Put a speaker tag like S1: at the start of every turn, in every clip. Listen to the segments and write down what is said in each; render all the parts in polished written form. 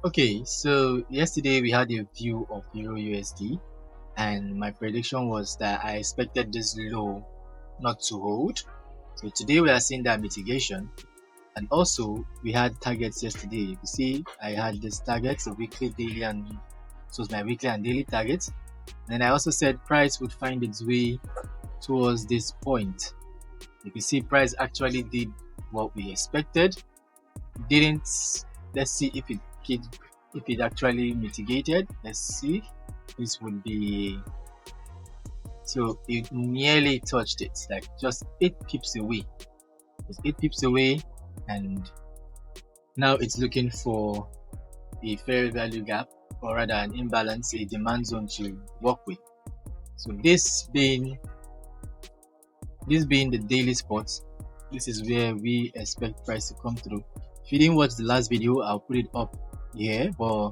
S1: Okay, so yesterday we had a view of EURUSD, and my prediction was that I expected this low not to hold. So today we are seeing that mitigation, and also we had targets yesterday. You can see I had this targets, a weekly, daily, and so it's my weekly and daily targets. And then I also said price would find its way towards this point. You can see price actually did what we expected. Didn't. Let's see if it actually mitigated. Let's see. This would be, so it nearly touched it, like just 8 pips away. It's 8 pips away, and now it's looking for a fair value gap, or rather an imbalance, a demand zone to work with. So this being the daily spot, this is where we expect price to come through. If you didn't watch the last video, I'll put it up here, but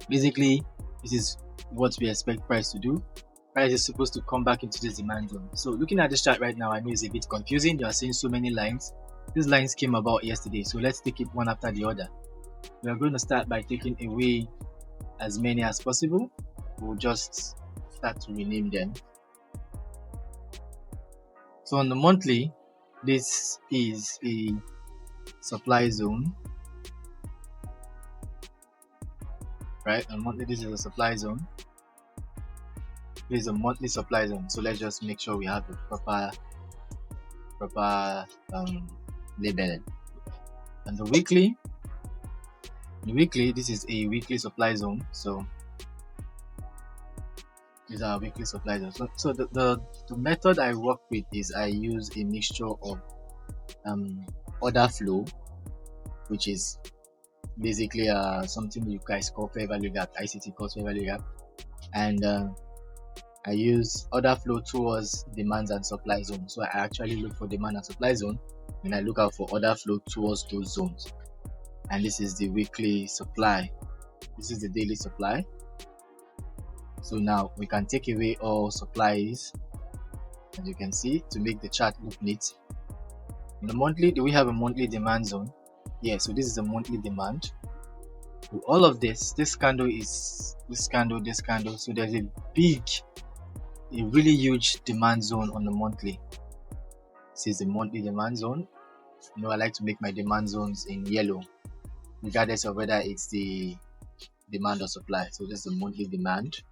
S1: basically this is what we expect price to do. Price is supposed to come back into this demand zone. So looking at this chart right now, I know it's a bit confusing. You are seeing so many lines. These lines came about yesterday, so let's take it one after the other. We are going to start by taking away as many as possible. We'll just start to rename them. So on the monthly, this is a supply zone, right? On monthly, this is a supply zone. This is a monthly supply zone. So let's just make sure we have the proper label. And the weekly, this is a weekly supply zone. So these are weekly supply zones. So the method I work with is I use a mixture of order flow, which is basically something you guys call fair value gap, ICT calls fair value gap, and I use order flow towards demands and supply zone. So I actually look for demand and supply zone, and I look out for order flow towards those zones. And this is the weekly supply. This is the daily supply. So now we can take away all supplies, as you can see, to make the chart look neat. In the monthly, do we have a monthly demand zone? Yeah, so this is a monthly demand. So all of this candle is this candle, this candle. So there's a really huge demand zone on the monthly. This is the monthly demand zone. You know, I like to make my demand zones in yellow, regardless of whether it's the demand or supply. So this is the monthly demand.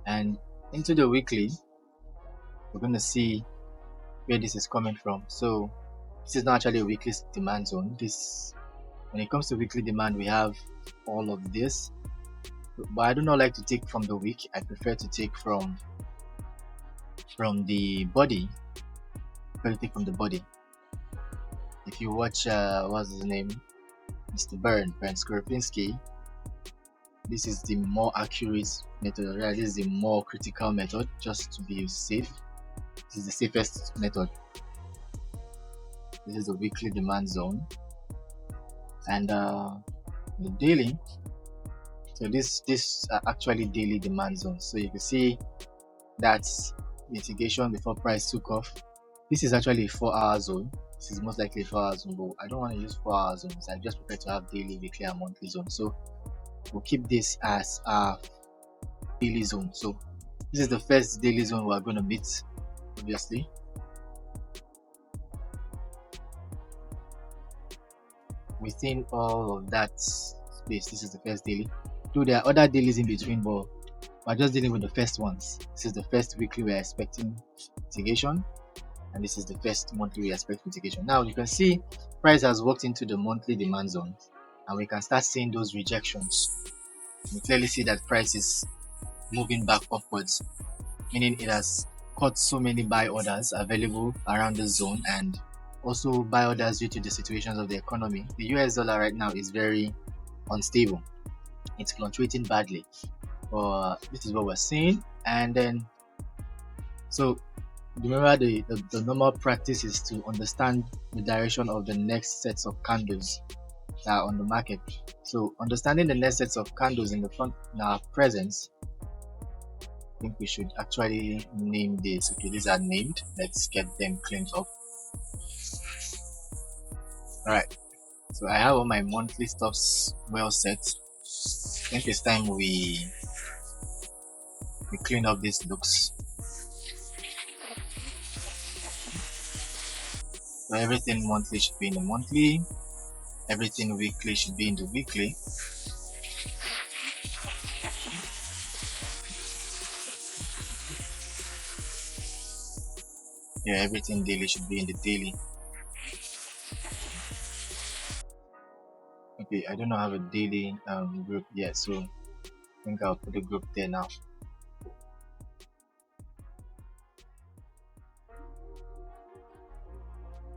S1: And into the weekly, we're going to see where this is coming from. So this is not actually a weekly demand zone. This, when it comes to weekly demand, we have all of this, but I do not like to take from the week. I prefer to take from the body. If you watch what's his name, Mr. Bernd Skorupinski, this is the more accurate method, right? This is the more critical method, just to be safe. This is the safest method. This is the weekly demand zone, and the daily. So this are actually daily demand zones. So you can see that mitigation before price took off. This is actually a 4-hour zone. This is most likely a 4-hour zone, but I don't want to use 4-hour zones. I just prefer to have daily, weekly, and monthly zone. So we'll keep this as our daily zone. So this is the first daily zone we're going to meet, obviously. Within all of that space, this is the first daily. Though there are other dailies in between, but we're just dealing with the first ones. This is the first weekly we're expecting mitigation, and this is the first monthly we expect mitigation. Now you can see price has walked into the monthly demand zone, and we can start seeing those rejections. We clearly see that price is moving back upwards, meaning it has caught so many buy orders available around the zone, and also buy orders due to the situations of the economy. The US dollar right now is very unstable. It's fluctuating badly. This is what we're seeing. And then, so remember the normal practice is to understand the direction of the next sets of candles that are on the market. So understanding the next sets of candles in the front in our presence, I think we should actually name this. Okay, these are named. Let's get them cleaned up. Alright, So I have all my monthly stops well set. I think it's time we clean up these looks. So everything monthly should be in the monthly, everything weekly should be in the weekly. Yeah, everything daily should be in the daily. Okay, I don't have a daily group yet, so I think I'll put a group there now.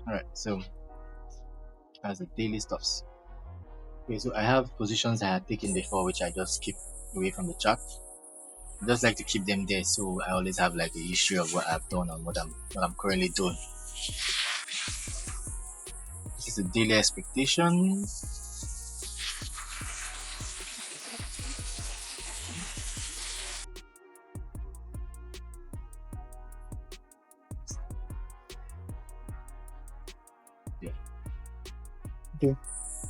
S1: Alright, so as the daily stops. Okay, so I have positions I had taken before which I just keep away from the chart. I just like to keep them there, so I always have like a history of what I've done and what I'm currently doing. This is the daily expectation. Yeah. Okay.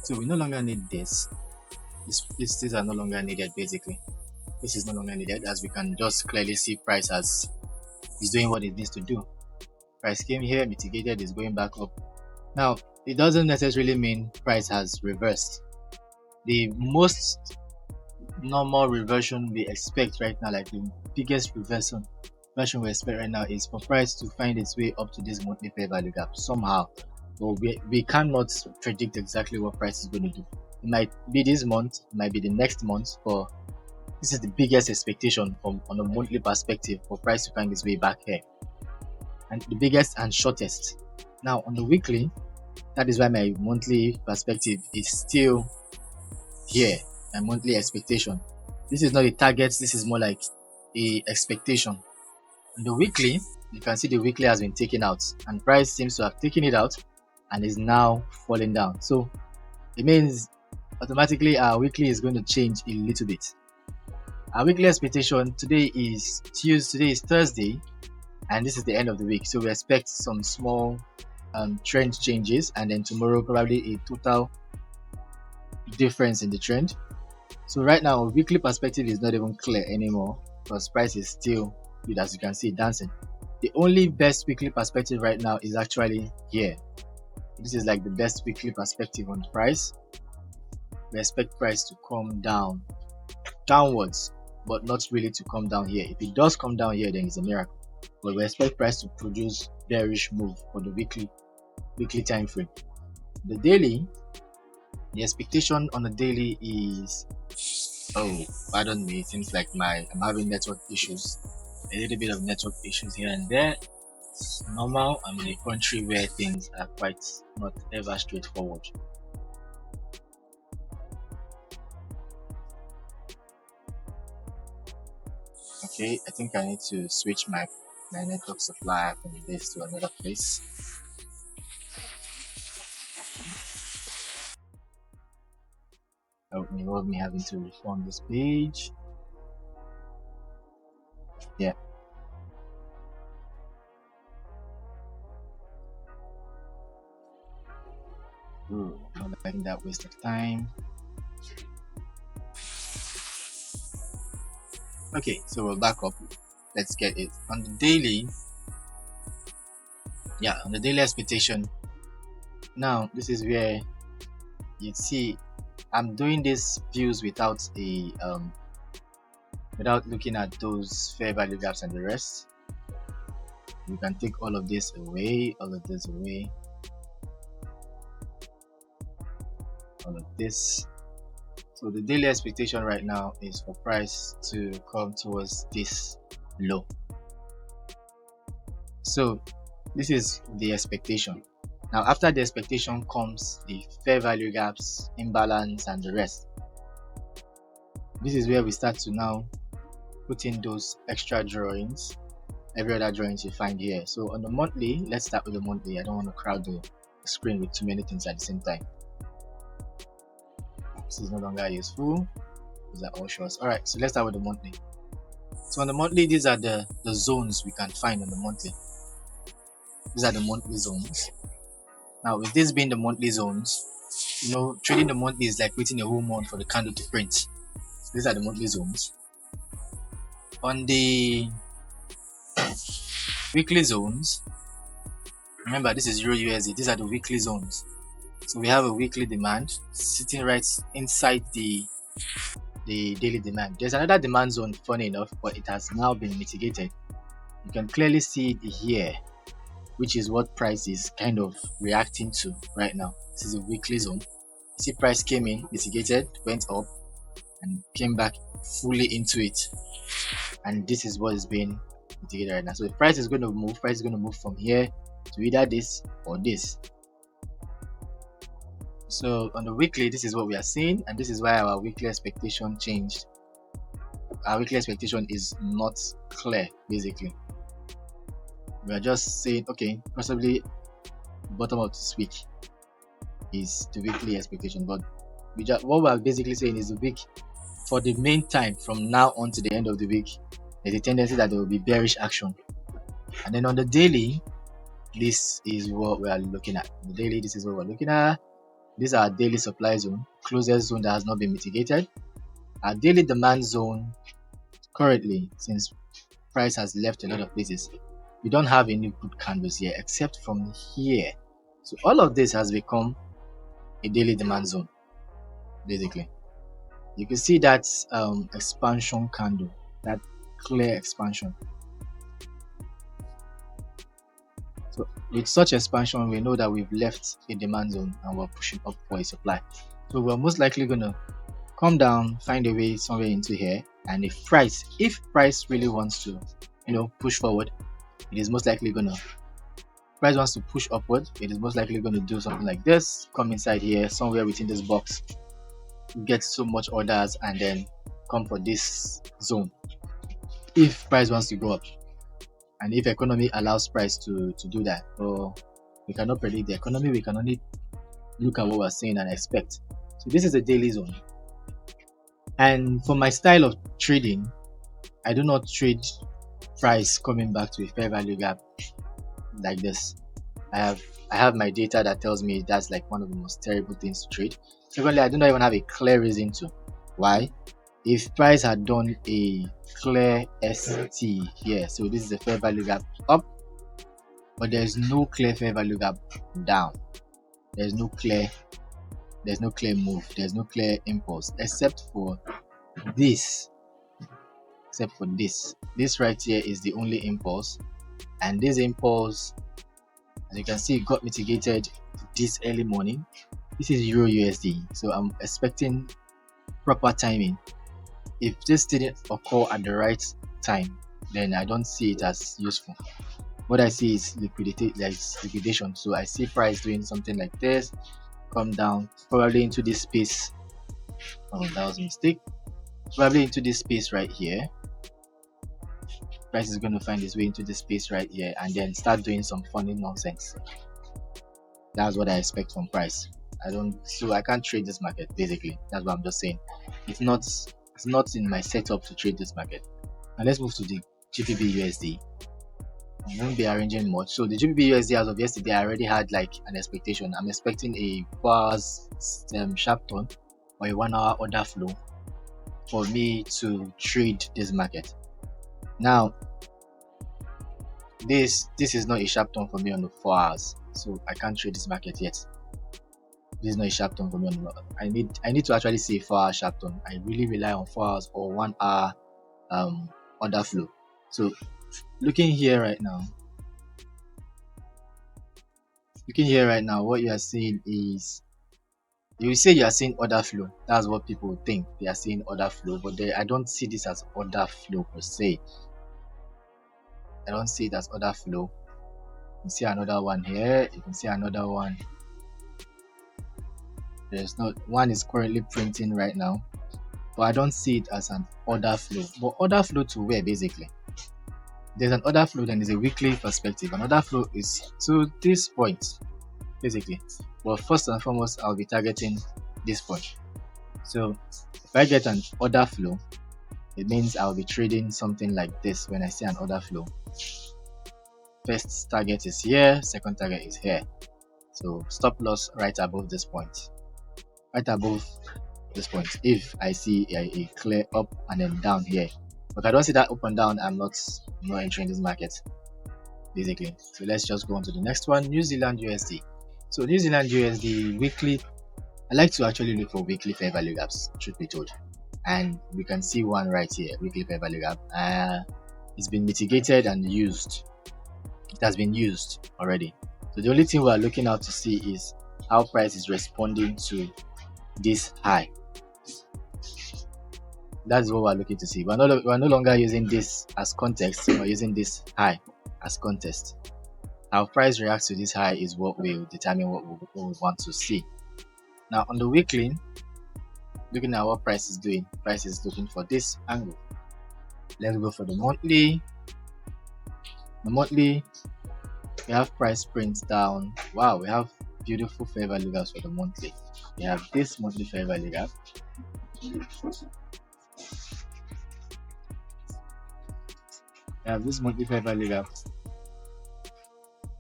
S1: So we no longer need this. These are no longer needed basically. This is no longer needed, as we can just clearly see price as is doing what it needs to do. Price came here, mitigated, is going back up. Now, it doesn't necessarily mean price has reversed. The most normal reversion we expect right now, like the biggest reversion we expect right now, is for price to find its way up to this monthly fair value gap somehow. But we cannot predict exactly what price is going to do. It might be this month, it might be the next month, but this is the biggest expectation on a monthly perspective for price to find its way back here, and the biggest and shortest. Now on the weekly, that is why my monthly perspective is still here, my monthly expectation. This is not a target, this is more like a expectation. On the weekly, you can see the weekly has been taken out, and price seems to have taken it out and is now falling down. So it means automatically our weekly is going to change a little bit. Our weekly expectation today is Thursday, and this is the end of the week, so we expect some small trend changes, and then tomorrow probably a total difference in the trend. So right now, weekly perspective is not even clear anymore because price is still good, as you can see, dancing. The only best weekly perspective right now is actually here. This is like the best weekly perspective on price. We expect price to come downwards, but not really to come down here. If it does come down here, then it's a miracle. But we expect price to produce bearish move for the weekly time frame. The daily, the expectation on the daily is, oh, pardon me, it seems like I'm having network issues. A little bit of network issues here and there. It's normal. I'm in a country where things are quite not ever straightforward. Okay, I think I need to switch my network supply from this to another place. That would involve me having to reform this page. Yeah. Ooh, not liking that waste of time. Okay, so we'll back up. Let's get it. On the daily, on the daily expectation, now this is where you see I'm doing these views without without looking at those fair value gaps and the rest. You can take all of this away, all of this away, all of this. So the daily expectation right now is for price to come towards this low. So this is the expectation. Now after the expectation comes the fair value gaps, imbalance, and the rest. This is where we start to now put in those extra drawings, every other drawings you find here. So on the monthly, let's start with the monthly. I don't want to crowd the screen with too many things at the same time. This is no longer useful. These are all shorts. Alright, so let's start with the monthly. So on the monthly, these are the zones we can find on the monthly. These are the monthly zones. Now with this being the monthly zones, trading the monthly is like waiting a whole month for the candle to print. So these are the monthly zones. On the weekly zones, remember this is EURUSD, these are the weekly zones. So we have a weekly demand sitting right inside the daily demand. There's another demand zone, funny enough, but it has now been mitigated. You can clearly see it here, which is what price is kind of reacting to right now. This is a weekly zone. You see price came in, mitigated, went up, and came back fully into it. And this is what is being mitigated right now. So if price is going to move, price is going to move from here to either this or this. So on the weekly, this is what we are seeing, and this is why our weekly expectation changed. Our weekly expectation is not clear, basically. We are just saying, okay, possibly bottom of this week is the weekly expectation, but what we are basically saying is the week, for the main time from now on to the end of the week, there's a tendency that there will be bearish action. And then on the daily, this is what we are looking at. The daily, this is what we're looking at. This is our daily supply zone, closest zone that has not been mitigated. Our daily demand zone, currently, since price has left a lot of places, we don't have any good candles here except from here. So all of this has become a daily demand zone, basically. You can see that expansion candle, that clear expansion. So with such expansion, we know that we've left a demand zone and we're pushing up for a supply. So we're most likely going to come down, find a way somewhere into here, and if price really wants to push forward, it is most likely going to, price wants to push upward, it is most likely going to do something like this, come inside here somewhere within this box, get so much orders, and then come for this zone if price wants to go up. And if economy allows price to do that. So we cannot predict the economy, we can only look at what we're saying and expect. So this is a daily zone. And for my style of trading, I do not trade price coming back to a fair value gap like this. I have my data that tells me that's like one of the most terrible things to trade. Secondly, I do not even have a clear reason to. Why? If price had done a clear ST here, so this is a fair value gap up, but there's no clear fair value gap down. There's no clear move, there's no clear impulse, except for this. This right here is the only impulse, and this impulse, as you can see, got mitigated this early morning. This is EURUSD, so I'm expecting proper timing. If this didn't occur at the right time, then I don't see it as useful. What I see is liquidation. So I see price doing something like this, come down, probably into this space. Oh, that was a mistake. Probably into this space right here. Price is going to find its way into this space right here and then start doing some funny nonsense. That's what I expect from price. I can't trade this market, basically. That's what I'm just saying. It's not in my setup to trade this market. Now let's move to the GBPUSD. I won't be arranging much. So the GBPUSD as of yesterday, I already had like an expectation. I'm expecting a 4 hours sharp turn or a 1 hour order flow for me to trade this market. Now this is not a sharp turn for me on the 4 hours, so I can't trade this market yet. This is not a sharp turn for me. I need to actually see a 4 hour sharp turn. I really rely on 4 hours or 1 hour order flow. So looking here right now, what you are seeing is, you say you are seeing order flow. That's what people think, they are seeing order flow, but I don't see this as order flow per se. I don't see it as order flow. You can see another one here, you can see another one. There's not one is currently printing right now, but I don't see it as an order flow. But order flow to where? Basically, there's an order flow, then there's a weekly perspective. An order flow is to this point, basically. But first and foremost, I'll be targeting this point. So if I get an order flow, it means I'll be trading something like this. When I see an order flow, first target is here, second target is here. So stop loss right above this point. right above this point. If I see a clear up and then down here, but if I don't see that up and down, I'm not entering this market basically. So let's just go on to the next one, New Zealand USD. So New Zealand USD weekly, I like to actually look for weekly fair value gaps, truth be told, and we can see one right here, weekly fair value gap. It's been mitigated and used. It has been used already. So the only thing we are looking out to see is how price is responding to this high. That's what we're looking to see. We're no longer using this as context. We're using this high as context. How price reacts to this high is what will determine what we want to see. Now on the weekly, looking at what price is doing, price is looking for this angle. Let's go for the monthly. The monthly, we have price prints down. Wow, we have beautiful fair value gaps for the monthly. We have this monthly fair value gap. We have this monthly fair value gap,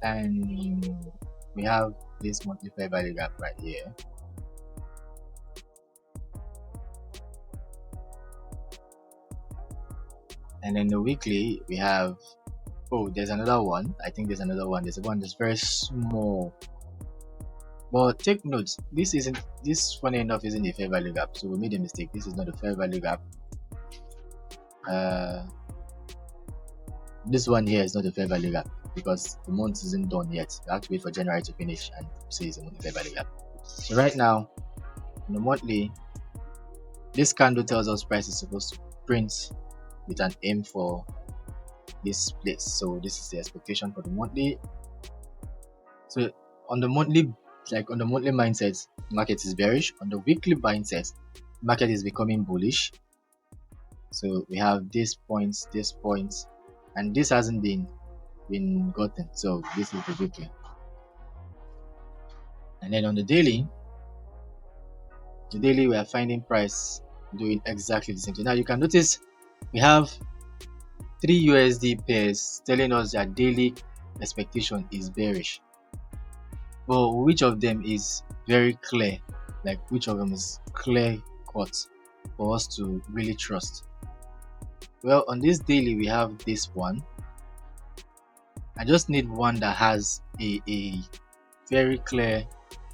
S1: and we have this monthly fair value gap right here. And then the weekly, we have, oh, there's another one. I think there's another one. There's one that's very small. But take note, this funny enough isn't a fair value gap. So we made a mistake. This is not a fair value gap. This one here is not a fair value gap because the month isn't done yet. You have to wait for January to finish and say it's a fair value gap. So right now, in the monthly, this candle tells us price is supposed to print with an aim for this place. So this is the expectation for the monthly. So on the monthly, like on the monthly mindset, market is bearish. On the weekly mindset, market is becoming bullish. So we have this point, and this hasn't been gotten. So this is the weekly. And then on the daily we are finding price doing exactly the same thing. Now you can notice we have 3 USD pairs telling us that daily expectation is bearish. But which of them is very clear? Like which of them is clear cut for us to really trust? Well, on this daily we have this one. I just need one that has a very clear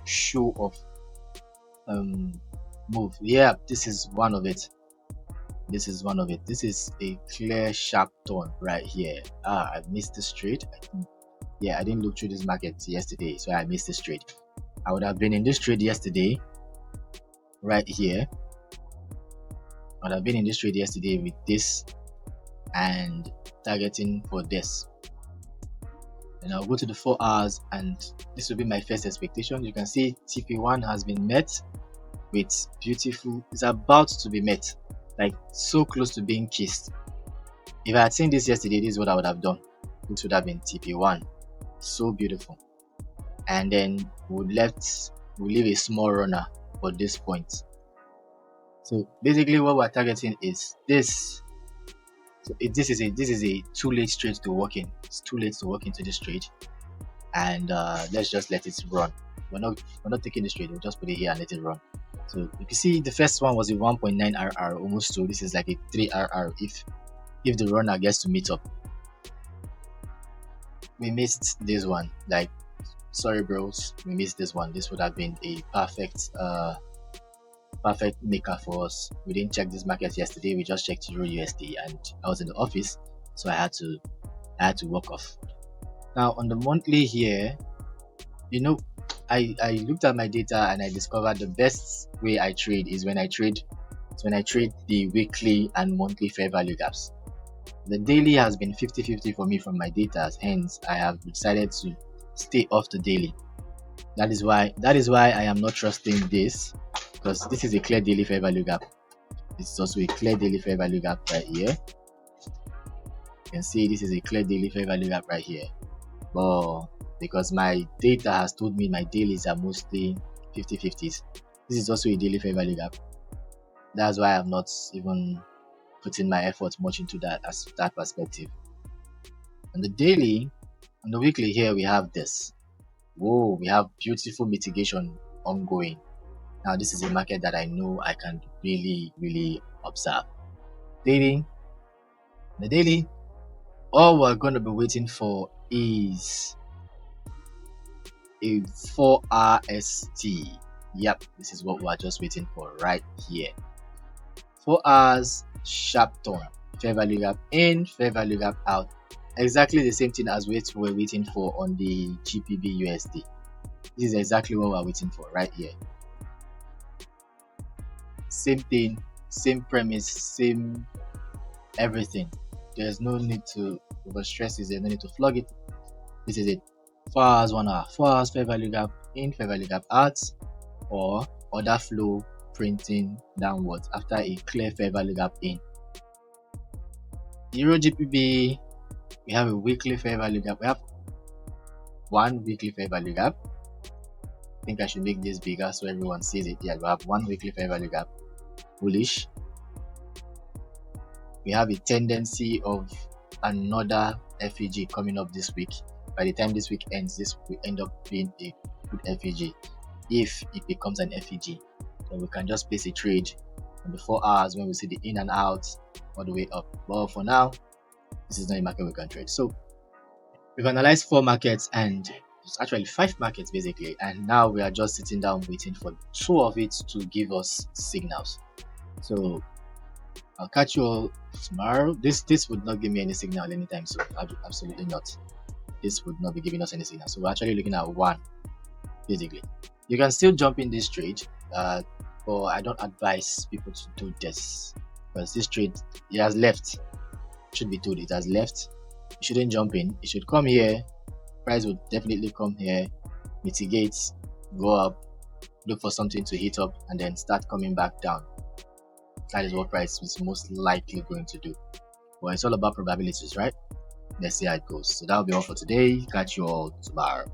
S1: show of move. Yeah, this is one of it. This is one of it. This is a clear sharp turn right here. I missed this trade. I didn't look through this market yesterday, so I missed this trade. I would have been in this trade yesterday right here. I would have been in this trade yesterday with this and targeting for this. And I'll go to the 4 hours, and this will be my first expectation. You can see TP1 has been met with beautiful, it's about to be met, like so close to being kissed. If I had seen this yesterday, this is what I would have done. It would have been TP1, so beautiful. And then we leave a small runner for this point. So basically what we're targeting is this. So this is a too late trade to walk in. It's too late to walk into this trade, and let's just let it run. We're not taking this trade. We'll just put it here and let it run. So you can see the first one was a 1.9 RR, almost 2. This is like a 3 RR if the runner gets to meet up. We missed this one. Like, sorry bros, we missed this one. This would have been a perfect maker for us. We didn't check this market yesterday. We just checked EURUSD, and I was in the office, so I had to walk off. Now on the monthly here, I looked at my data and I discovered the best way I trade is when I trade the weekly and monthly fair value gaps. The daily has been 50-50 for me from my data, hence I have decided to stay off the daily. That is why I am not trusting this, because this is a clear daily fair value gap. This is also a clear daily fair value gap right here. You can see this is a clear daily fair value gap right here. But because my data has told me my dailies are mostly 50-50s, this is also a daily fair value gap. That's why I'm not even putting my effort much into that perspective. On the daily, on the weekly here we have this. Whoa, we have beautiful mitigation ongoing. Now this is a market that I know I can really observe. The daily, all we're going to be waiting for is a 4-hour ST. Yep, this is what we're just waiting for right here. 4 hours sharp turn, fair value gap in, fair value gap out. Exactly the same thing as we're waiting for on the GBPUSD. This is exactly what we're waiting for right here. Same thing, same premise, same everything. There's no need to overstress this, there's no need to flog it. This is it. 4 hours, 1 hour, 4 hours fair value gap in, fair value gap out, or order flow printing downwards after a clear fair value gap in. Euro GBP, we have a weekly fair value gap. We have one weekly fair value gap. I think I should make this bigger so everyone sees it. Yeah, we have one weekly fair value gap, bullish. We have a tendency of another FEG coming up this week. By the time this week ends, this will end up being a good FEG. If it becomes an FEG, then we can just place a trade on the 4 hours when we see the in and out all the way up. Well, for now, this is not a market we can trade. So we've analyzed 4 markets, and it's actually 5 markets basically, and now we are just sitting down waiting for 2 of it to give us signals. So I'll catch you all tomorrow. This would not give me any signal anytime soon. Absolutely not. This would not be giving us any signal. So we're actually looking at 1 basically. You can still jump in this trade, but I don't advise people to do this, because this trade, it has left. Should be told, it has left. You shouldn't jump in. It should come here. Price will definitely come here, mitigate, go up, look for something to hit up, and then start coming back down. That is what price is most likely going to do. But it's all about probabilities, right? Let's see how it goes. So that'll be all for today. Catch you all tomorrow.